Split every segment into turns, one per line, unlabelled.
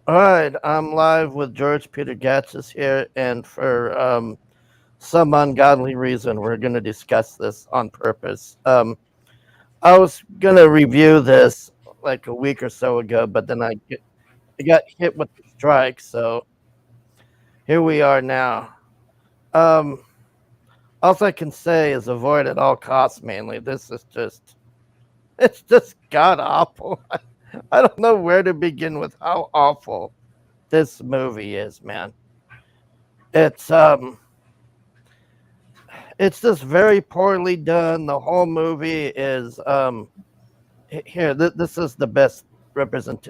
All right, I'm live with George Peter Gatsis here, and for some ungodly reason, we're going to discuss this on purpose. I was going to review this like a week or so ago, but then I got hit with the strike, so here we are now. Um, all I can say is avoid at all costs. Mainly, this is it's just god awful. I don't know where to begin with how awful this movie is, man. It's um it's just very poorly done. The whole movie is here. This is the best represent.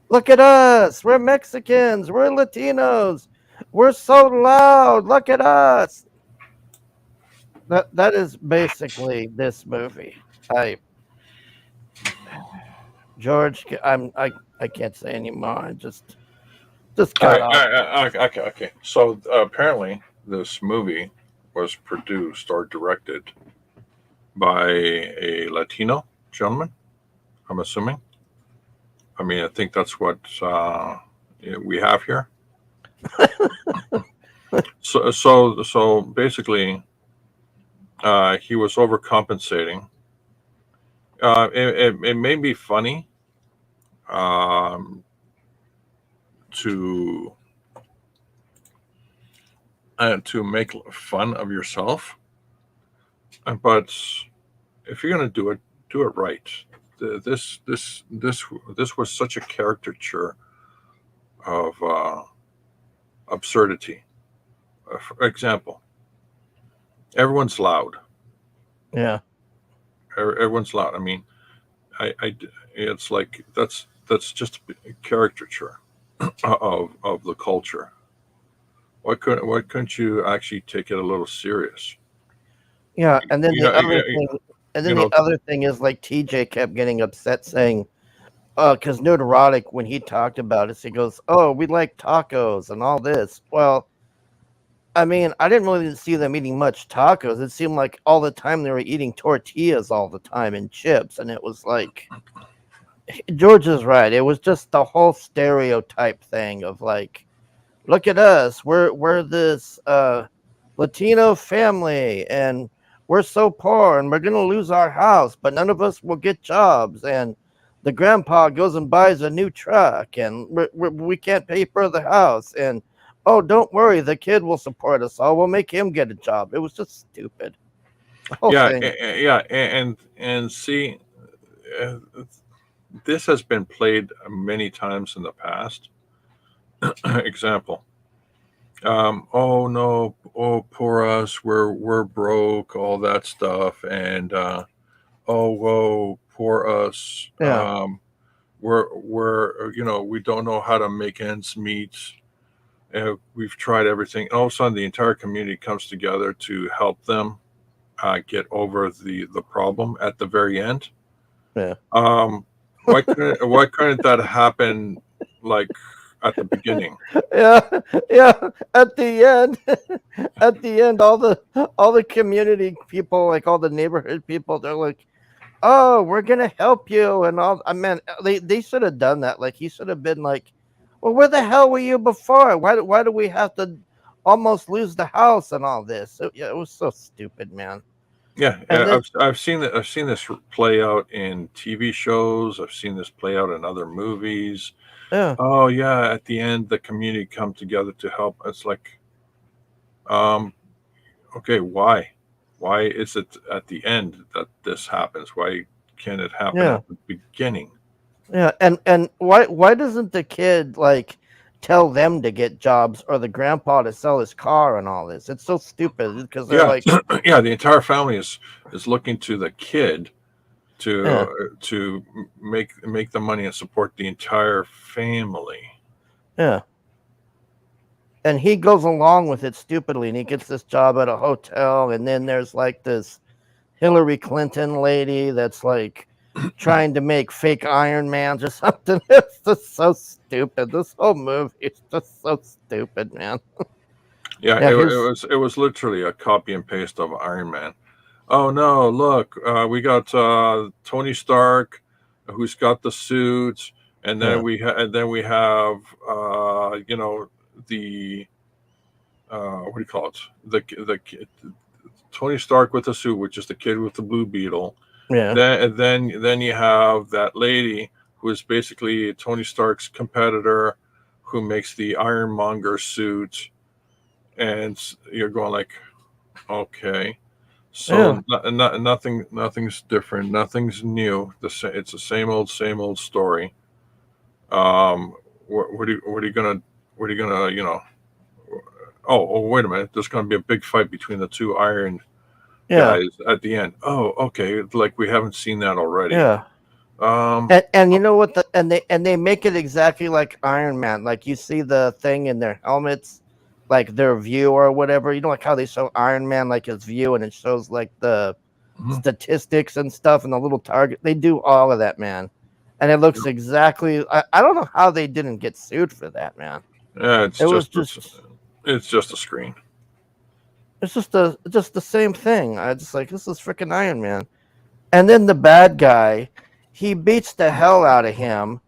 Look at us. We're Mexicans. We're Latinos. We're so loud. Look at us. That is basically this movie. I George, I can't say anymore. I just got off.
Okay. So apparently, this movie was produced or directed by a Latino gentleman. I'm assuming. I mean, I think that's what we have here. So basically, he was overcompensating. It may be funny um, to to make fun of yourself, but if you're going to do it right. This was such a caricature of absurdity. For example, everyone's loud.
Yeah,
Everyone's loud. I mean, I it's like that's just a caricature of the culture. Why couldn't you actually take it a little serious?
yeah. And then
You
the
know,
other thing, and
you
then the
know,
other thing is like TJ kept getting upset saying, because Neurotic, when he talked about it, he goes, "Oh, we like tacos and all this." Well, I mean, I didn't really see them eating much tacos. It seemed like all the time they were eating tortillas all the time and chips, and it was like George is right. It was just the whole stereotype thing of like, look at us, we're this Latino family, and we're so poor, and we're gonna lose our house, but none of us will get jobs, and the grandpa goes and buys a new truck, and we can't pay for the house, and oh, don't worry, the kid will support us all. We'll make him get a job. It was just stupid. The whole
yeah,
thing.
yeah, and see, uh, this has been played many times in the past. Example. Oh no, oh poor us, we're broke, all that stuff, and oh whoa, poor us.
Yeah,
We don't know how to make ends meet. We've tried everything. All of a sudden, the entire community comes together to help them get over the problem at the very end.
yeah.
Um, why couldn't that happen like at the beginning?
Yeah, yeah. At the end, at the end, all the community people, like all the neighborhood people, they're like, "Oh, we're gonna help you," and all. I mean, they should have done that. Like he should have been like, "Well, where the hell were you before? Why do we have to almost lose the house and all this?" Yeah, it was so stupid, man.
Yeah,
And then
I've seen this play out in TV shows. I've seen this play out in other movies.
yeah,
Oh yeah, at the end the community come together to help. It's like, um, okay, why? Why is it at the end that this happens? Why can't it happen
yeah.
at the beginning?
Yeah, and why doesn't the kid like tell them to get jobs or the grandpa to sell his car and all this? It's so stupid because they're
Yeah,
like,
yeah. The entire family is looking to the kid
yeah,
to make the money and support the entire family.
yeah, and he goes along with it stupidly, and he gets this job at a hotel, and then there's like this Hillary Clinton lady that's like trying to make fake Iron Mans or something. It's just so stupid. This whole movie is just so stupid, man.
Yeah,
Yeah, his
it was literally a copy and paste of Iron Man. Oh no, look, we got Tony Stark, who's got the suit. and then
Yeah.
we have the what do you call it? The Tony Stark with the suit, which is the kid with the blue beetle.
Yeah.
Then you have that lady who is basically Tony Stark's competitor, who makes the Ironmonger suit, and you're going like, okay,
Yeah.
so nothing's different, nothing's new. It's the same old story. What are you gonna oh, wait a minute, there's gonna be a big fight between the two Iron
Yeah.
guys at the end. Oh, okay, like we haven't seen that already.
Yeah.
Um,
And you know what they make it exactly like Iron Man. Like you see the thing in their helmets, like their view or whatever. You know, like how they show Iron Man like his view, and it shows like the
mhm.
statistics and stuff and the little target. They do all of that, man. And it looks exactly. I don't know how they didn't get sued for that, man.
Yeah,
It was just
it's just a screen.
it's just the same thing. I just like this is freaking Iron Man. And then the bad guy, he beats the hell out of him,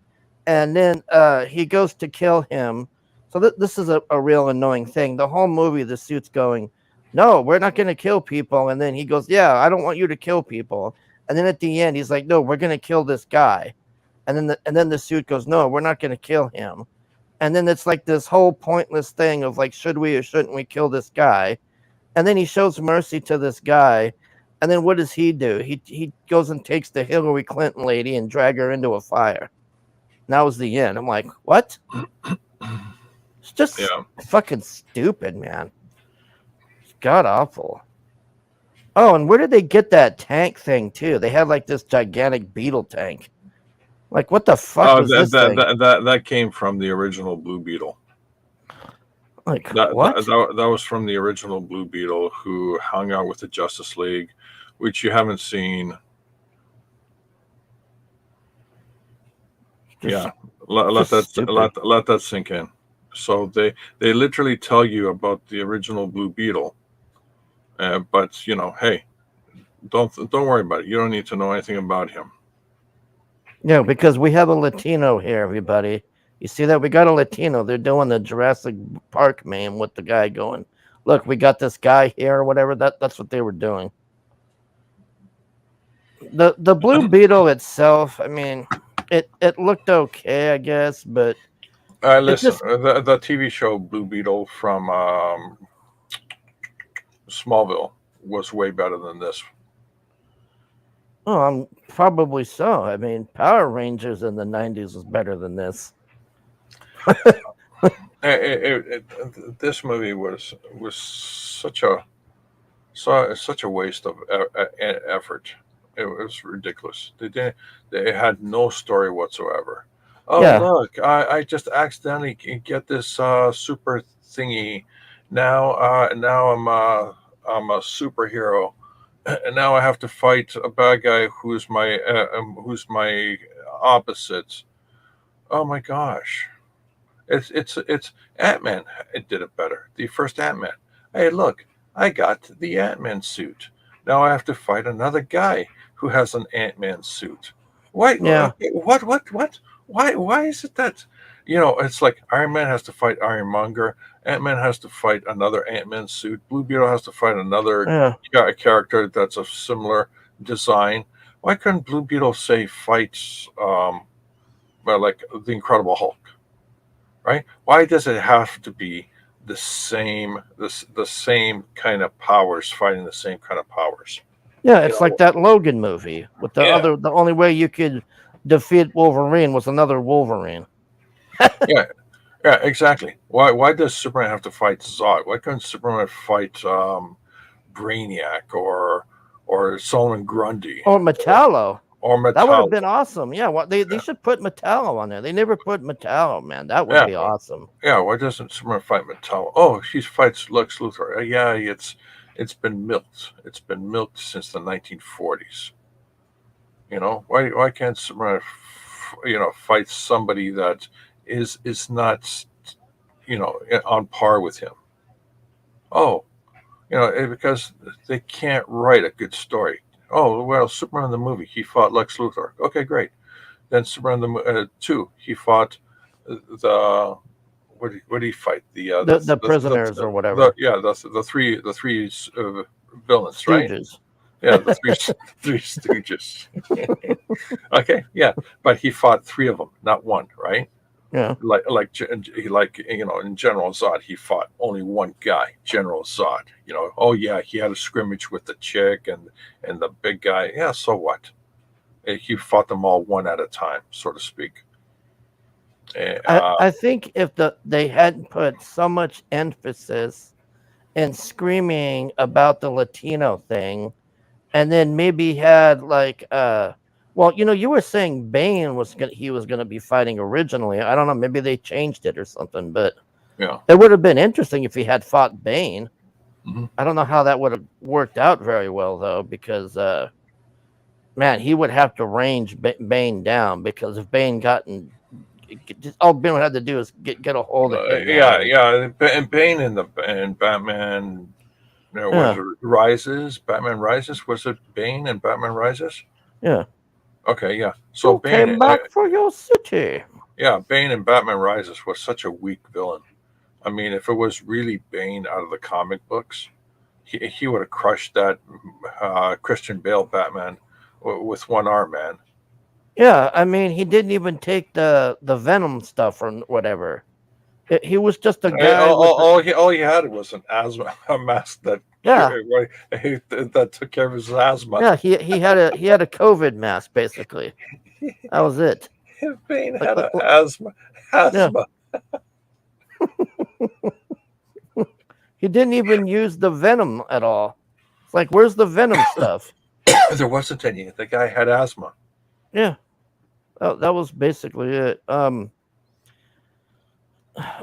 and then he goes to kill him. So this is a real annoying thing. The whole movie, the suit's going, no, we're not going to kill people. And then he goes, yeah, I don't want you to kill people. And then at the end, he's like, no, we're going to kill this guy. And then the suit goes, no, we're not going to kill him. And then it's like this whole pointless thing of like, should we or shouldn't we kill this guy? And then he shows mercy to this guy. And then what does he do? He goes and takes the Hillary Clinton lady and drag her into a fire. And that was the end. I'm like, what? It's just
Yeah.
fucking stupid, man. It's god awful. Oh, and where did they get that tank thing too? They had like this gigantic beetle tank. Like, what the fuck was this thing?
That came from the original Blue Beetle.
Like, what?
That was from the original Blue Beetle, who hung out with the Justice League, which you haven't seen.
Just,
Yeah, let
just
that
stupid.
let that sink in. So they literally tell you about the original Blue Beetle, but hey, don't worry about it. You don't need to know anything about him.
Yeah, because we have a Latino here, everybody. You see that? We got a Latino. They're doing the Jurassic Park meme with the guy going, look, we got this guy here or whatever. That's what they were doing. The Blue Beetle itself, I mean, it looked okay, I guess, but it
Listen,
just
the TV show Blue Beetle from Smallville was way better than this.
oh, probably so. I mean, Power Rangers in the '90s was better than this.
This movie was such a waste of effort. It was ridiculous. They had no story whatsoever. Oh,
Yeah,
look, I just accidentally get this super thingy. Now I'm a superhero, and now I have to fight a bad guy who's my opposite. Oh my gosh. It's Ant Man. It did it better. The first Ant Man. Hey, look, I got the Ant Man suit. Now I have to fight another guy who has an Ant Man suit. Why?
yeah,
What? Why is it that? It's like Iron Man has to fight Ironmonger. Ant Man has to fight another Ant Man suit. Blue Beetle has to fight another
yeah.
character that's of similar design. Why couldn't Blue Beetle say fights well, like the Incredible Hulk? Right? Why does it have to be the same kind of powers fighting the same kind of powers?
Yeah,
You
it's like
know?
that Logan movie with
Yeah,
the only way you could defeat Wolverine was another Wolverine.
yeah, yeah, exactly. Why does Superman have to fight Zod? Why couldn't Superman fight Brainiac or Solomon Grundy
Or Metallo.
or
That would have
Metallo?
been awesome. Yeah, what they
Yeah,
should put Metallo on there. They never put Metallo, man. That would
yeah,
be awesome.
yeah. Why doesn't Superman fight Metallo? Oh, he fights Lex Luthor. Yeah, it's been milked. It's been milked since the 1940s. Why can't Superman fight somebody that is not on par with him? Oh, because they can't write a good story. Oh well, Superman in the movie, he fought Lex Luthor. Okay, great. Then Superman two, he fought the what did he fight?
The prisoners or whatever.
The three villains, right?
Stooges.
Yeah, the three three Stooges. Okay, yeah, but he fought three of them, not one, right?
Yeah.
In General Zod, he fought only one guy, General Zod. Oh yeah, he had a scrimmage with the chick and the big guy. Yeah, so what? He fought them all one at a time, so to speak.
I think if they hadn't put so much emphasis and screaming about the Latino thing, and then maybe had like well, you were saying Bane he was gonna be fighting originally. I don't know, maybe they changed it or something, but
Yeah.
it would have been interesting if he had fought Bane.
Mm-hmm.
I don't know how that would have worked out very well though, because man, he would have to range Bane down, because if Bane all Bane had to do is get a hold of him now.
Yeah. And Bane and Batman. Was
Yeah,
it Rises? Batman Rises? Was it Bane and Batman Rises?
yeah.
Okay, yeah. So
You came back for your city.
Bane and Batman Rises was such a weak villain. I mean, if it was really Bane out of the comic books, he would have crushed that Christian Bale Batman with one arm, man.
Yeah, I mean, he didn't even take the Venom stuff or whatever. He was just a guy with
All he had was an asthma a mask that
yeah,
that took care of his asthma.
yeah. He had a COVID mask basically. That was it.
Bane
Like,
had
like,
an
yeah,
asthma.
he didn't even use the Venom at all. It's like, where's the Venom stuff?
There wasn't any. The guy had asthma.
Yeah, that was basically it.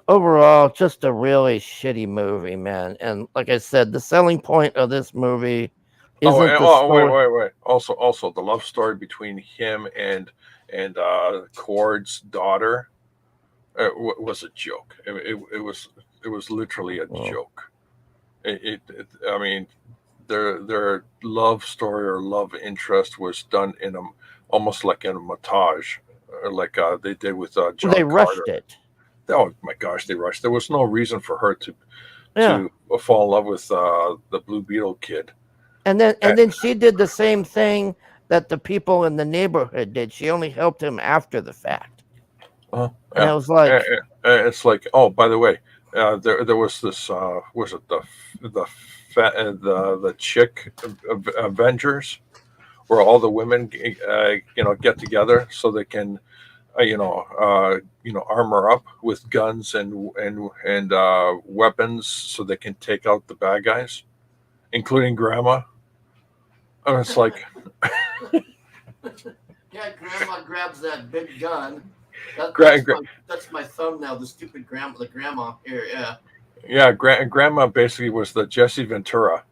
Overall, just a really shitty movie, man. And like I said, the selling point of this movie isn't the story.
Wait. Also, the love story between him and Cord's daughter was a joke. It was literally a
Oh,
joke. I mean, their love story or love interest was done in a almost like in a montage, like they did with
they
John
rushed
Carter.
it.
Oh my gosh, they rushed. There was no reason for her
Yeah.
to fall in love with the Blue Beetle kid. Uh,
And then she did the same thing that the people in the neighborhood did. She only helped him after the fact. And
yeah,
I was like,
it's like, oh, by the way, there was this was it the chick Avengers, where all the women get together so they can armor up with guns and weapons so they can take out the bad guys, including Grandma. And it's like,
yeah, grandma grabs that big gun.
gra- gra-
That's my thumbnail, the stupid grandma here, yeah.
Grandma basically was the Jesse Ventura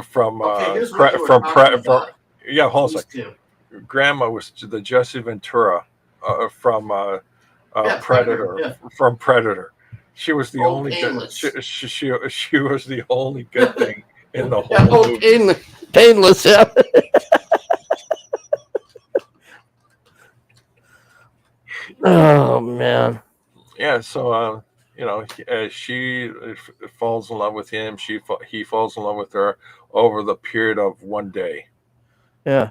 from
Okay, here's what you were talking about.
yeah. Hold on a
These
second.
two.
Grandma was the Jesse Ventura from
Yeah, Predator.
Predator.
Yeah.
From Predator. She was the
Oh,
only good.
painless.
She was the only good thing in the
Yeah,
whole
oh,
movie.
painless, yeah. Oh man.
Yeah. So she falls in love with him. He falls in love with her over the period of one day.
Yeah.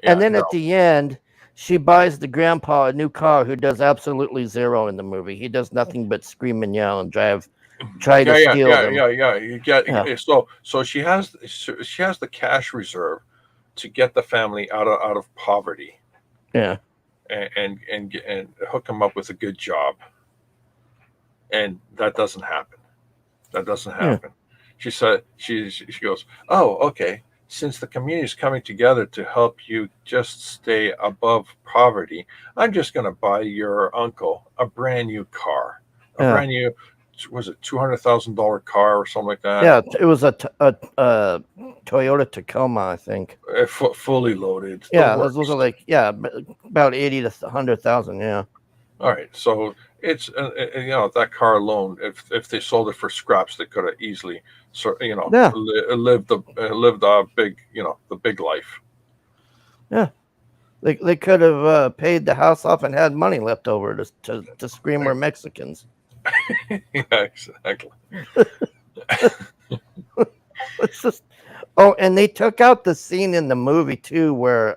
And
Yeah.
then
No.
at the end, she buys the grandpa a new car who does absolutely zero in the movie. He does nothing but scream and yell and try to steal them.
Yeah. You get
Yeah.
so she has the cash reserve to get the family out of poverty
Yeah.
and hook them up with a good job, and that doesn't happen. That doesn't
Yeah.
happen. She said she goes, oh, okay. Since the community is coming together to help you just stay above poverty, I'm just going to buy your uncle a brand new car, a
Yeah.
brand new, was it $200,000 car or something like that?
Yeah. It was a Toyota Tacoma, I think.
Fully loaded. The
Yeah, those are
works.
like about 80 to 100,000. Yeah.
All right, so it's that car alone. If they sold it for scraps, they could have easily
Yeah.
lived the big the big life.
Yeah. They could have paid the house off and had money left over to scream we're Mexicans.
Yeah, exactly.
It's just oh, and they took out the scene in the movie too where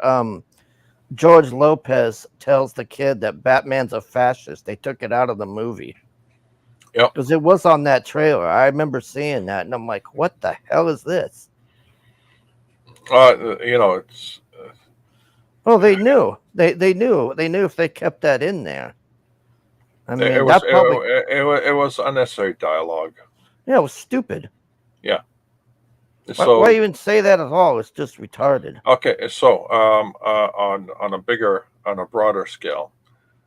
George Lopez tells the kid that Batman's a fascist. They took it out of the movie
Yep.
because it was on that trailer. I remember seeing that, and I'm like, "What the hell is this?"
It's
Oh, they knew. They knew if they kept that in there. I
it
mean,
was
that probably
it was unnecessary dialogue.
yeah, it was stupid.
Yeah.
Why
So
even say that at all? It's just retarded.
okay. So on a bigger on a broader scale,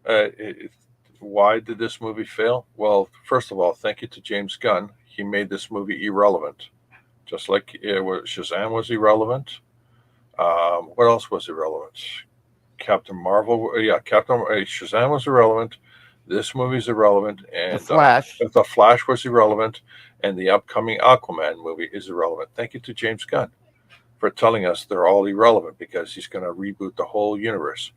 it, why did this movie fail? Well, first of all, thank you to James Gunn. He made this movie irrelevant, just like Shazam was irrelevant. What else was irrelevant? Captain Marvel, yeah, Shazam was irrelevant. This movie's irrelevant,
The
and
Flash.
the Flash was irrelevant, and the upcoming Aquaman movie is irrelevant. Thank you to James Gunn for telling us they're all irrelevant because he's going to reboot the whole universe.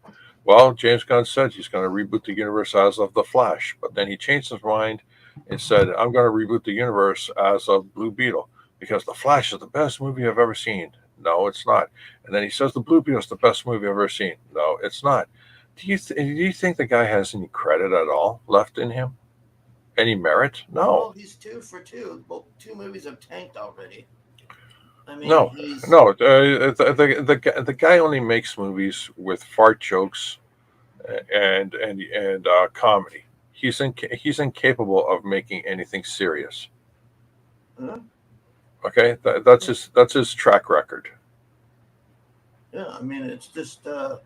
Well, James Gunn said he's going to reboot the universe as of the Flash, but then he changed his mind and said, "I'm going to reboot the universe as of Blue Beetle because the Flash is the best movie I've ever seen." No, it's not. And then he says the Blue Beetle is the best movie I've ever seen. No, it's not. Do you think the guy has any credit at all left in him? Any merit? No,
Well, he's 2 for 2. Well, 2 movies have tanked already. I mean,
no,
he's
no. The guy only makes movies with fart jokes and comedy. He's incapable of making anything serious.
uh,
Okay, that's his track record.
yeah. I mean, it's just the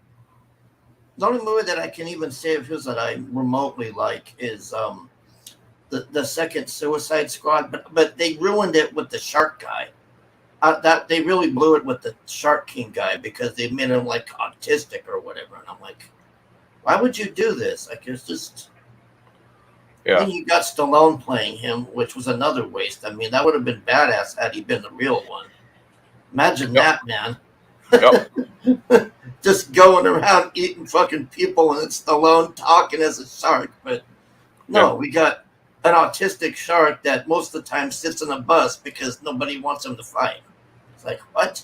only movie that I can even say of his that I remotely like is the second Suicide Squad, but they ruined it with the shark guy. That they really blew it with the Shark King guy because they made him like autistic or whatever, and I'm like, why would you do this? Like, it's just.
Yeah,
Then you got Stallone playing him, which was another waste. I mean, that would have been badass had he been the real one. Imagine
yep,
that, man.
yep,
Just going around eating fucking people and it's Stallone talking as a shark. But
yeah,
no, we got an autistic shark that most of the time sits in a bus because nobody wants him to fight. It's like, what?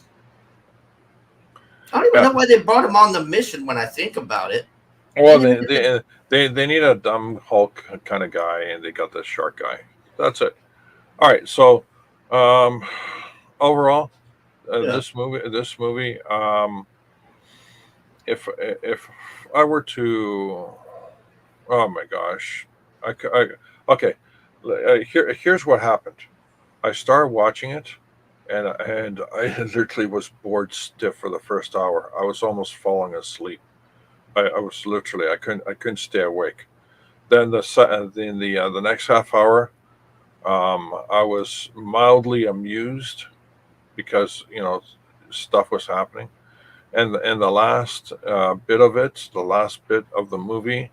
I don't even
yeah.
know why they brought him on the mission when I think about it.
Well,
Didn't even get the.
they need a dumb Hulk kind of guy, and they got the shark guy. That's it. All right. So, um, overall,
Yeah.
this movie, if I were to, oh my gosh, I okay. Here's what happened. I started watching it, and I literally was bored stiff for the first hour. I was almost falling asleep. I was literally I couldn't stay awake. Then the next half hour, I was mildly amused because stuff was happening, and the last bit of it, the last bit of the movie,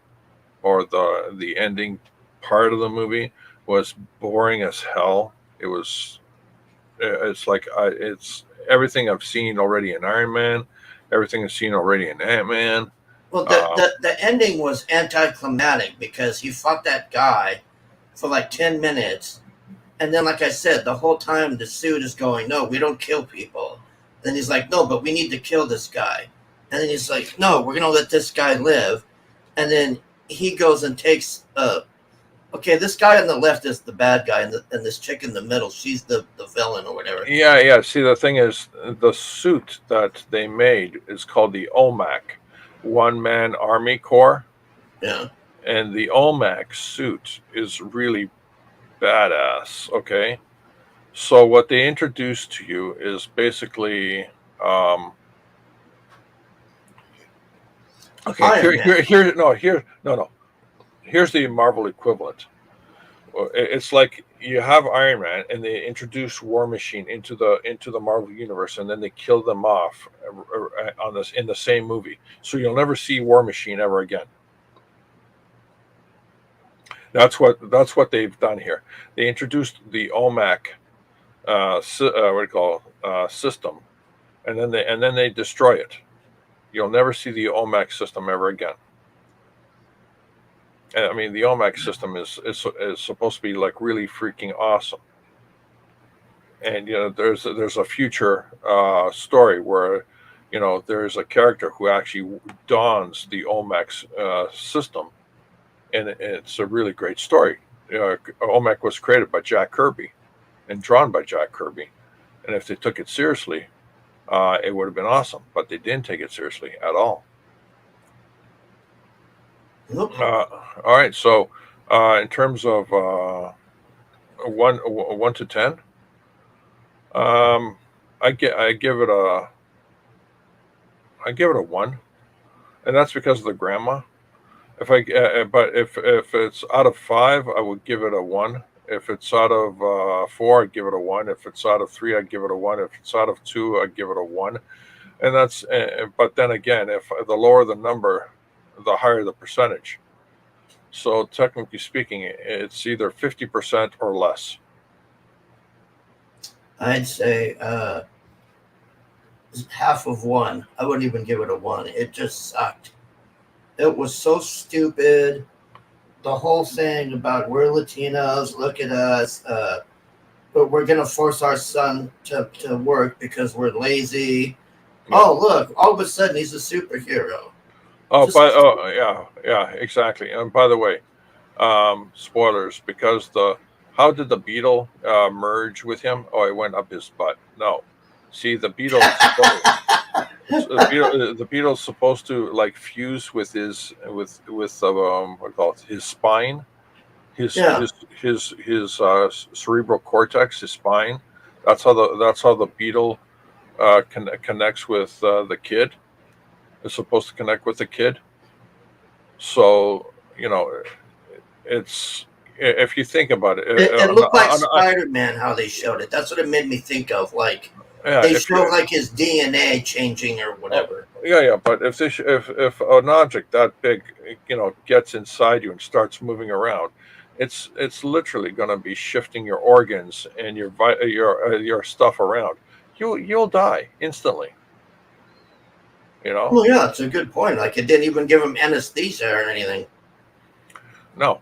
or the ending part of the movie was boring as hell. It's like it's everything I've seen already in Iron Man, everything I've seen already in Ant Man.
Well, the,
Uh,
the, the ending was anticlimactic because he fought that guy for like 10 minutes. And then, like I said, the whole time the suit is going, no, we don't kill people. Then he's like, no, but we need to kill this guy. And then he's like, no, we're going to let this guy live. And then he goes and takes, okay, this guy on the left is the bad guy, and this chick in the middle, she's the villain or whatever.
Yeah, yeah. See, the thing is, the suit that they made is called the OMAC, One Man Army Corps,
Yeah.
and the OMAC suit is really badass. Okay, so what they introduce to you is basically, um, okay,
Iron Man.
no, here's the Marvel equivalent. It's like you have Iron Man, and they introduce War Machine into the Marvel universe, and then they kill them off on this in the same movie. So you'll never see War Machine ever again. That's what they've done here. They introduced the OMAC what do you call system, and then they destroy it. You'll never see the OMAC system ever again. And I mean, the OMAC system is supposed to be like really freaking awesome. And there's a future story where there's a character who actually dons the OMAC system, and it's a really great story. OMAC was created by Jack Kirby and drawn by Jack Kirby, and if they took it seriously, it would have been awesome. But they didn't take it seriously at all.
Nope.
All right, so in terms of one to 10, I give it a 1, and that's because of the grandma. But if it's out of 5, I would give it a 1. If it's out of 4, I'd give it a 1. If it's out of 3, I'd give it a 1. If it's out of 2, I'd give it a 1. And that's but then again, if the lower the number, the higher the percentage. So technically speaking, it's either 50% or less.
I'd say half of 1. I wouldn't even give it a 1. It just sucked. It was so stupid. The whole thing about we're Latinos, look at us, but we're going to force our son to work because we're lazy. Yeah. Oh, look, all of a sudden he's a superhero.
Yeah, exactly. And by the way, spoilers, because how did the beetle merge with him? Oh, it went up his butt. No. See, the beetle's supposed to like fuse with his his spine, his cerebral cortex, his spine. That's how the beetle connects with the kid. It's supposed to connect with the kid. So it's, if you think about it,
it looked like Spider-Man how they showed it. That's what it made me think of. Like. Yeah, they show like his DNA changing or whatever.
Yeah. But if an object that big, gets inside you and starts moving around, it's literally going to be shifting your organs and your stuff around. You'll die instantly.
Well, yeah, it's a good point. Like it didn't even give him anesthesia or anything.
No.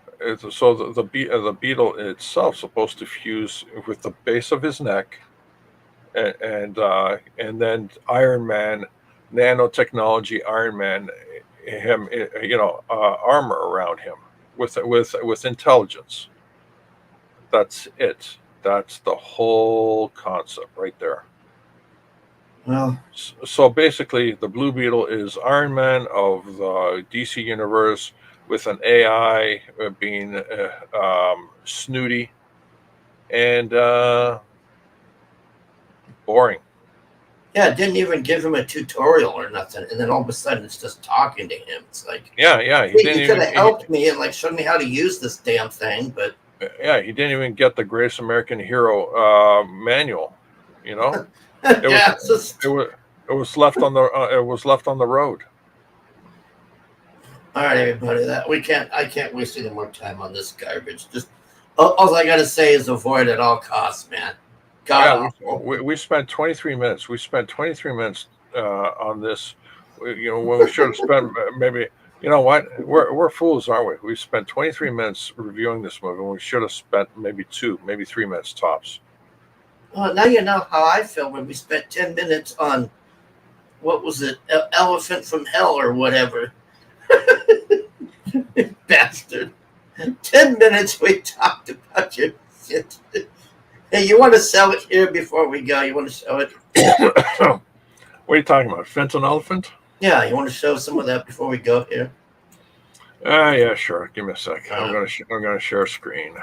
So the beetle itself supposed to fuse with the base of his neck. And then Iron Man, nanotechnology Iron Man, him, armor around him with intelligence. That's it. That's the whole concept right there.
Well,
so basically, the Blue Beetle is Iron Man of the DC universe with an AI being snooty and boring.
Yeah, it didn't even give him a tutorial or nothing, and then all of a sudden it's just talking to him. It's like,
yeah,
he could have helped me and like showed me how to use this damn thing, but
yeah, he didn't even get the Greatest American Hero manual. It was left on the road.
All right, everybody, I can't waste any more time on this garbage. Just all I gotta say is avoid at all costs, man.
We spent 23 minutes. We spent 23 minutes on this. When we should have spent maybe. You know what? We're fools, aren't we? We spent 23 minutes reviewing this movie, and we should have spent maybe 2, maybe 3 minutes tops.
Well, now you know how I feel when we spent 10 minutes on what was it, Elephant from Hell or whatever. Bastard. 10 minutes we talked about your shit. Hey, you want to sell it here before we go? You want to show it?
What are you talking about? Fenton Elephant?
Yeah, you want to show some of that before we go here?
Yeah, sure. Give me a sec. I'm gonna share screen.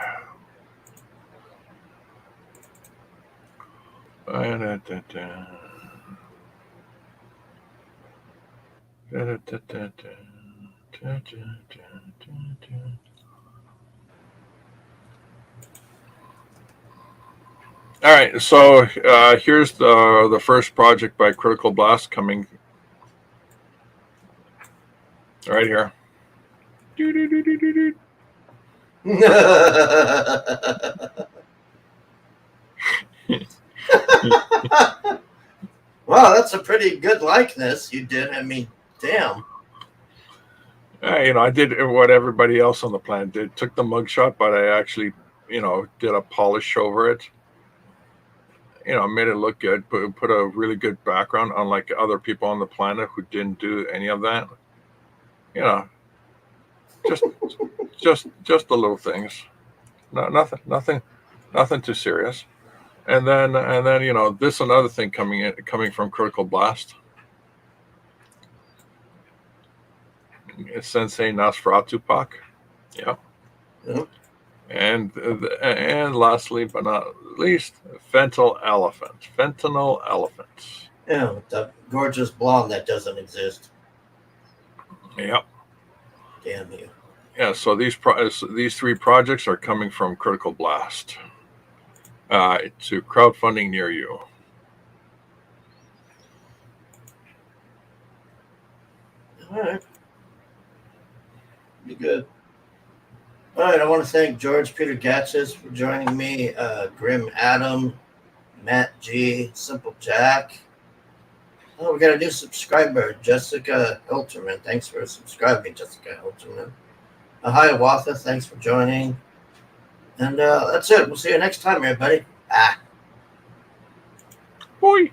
All right, so here's the first project by Critical Blast coming right here.
Wow, that's a pretty good likeness you did. I mean, Damn.
I did what everybody else on the planet did. Took the mugshot, but I actually, did a polish over it. Made it look good. Put a really good background, unlike other people on the planet who didn't do any of that. You know, just just the little things. No, nothing too serious. And then this another thing coming from Critical Blast. Sensei Nosferatu Pak. Yeah.
Yeah.
And lastly, but not least, fentanyl elephant. Fentanyl elephants.
Yeah, the gorgeous blonde that doesn't exist.
Yep.
Damn you.
Yeah. So these three projects are coming from Critical Blast to crowdfunding near you.
All right. Be good. All right. I want to thank George Peter Gatsis for joining me, Grim Adam, Matt G, Simple Jack. Oh, we got a new subscriber, Jessica Hilterman. Thanks for subscribing, Jessica Hilterman. Hiawatha, thanks for joining. And that's it. We'll see you next time, everybody. Bye.
Boy.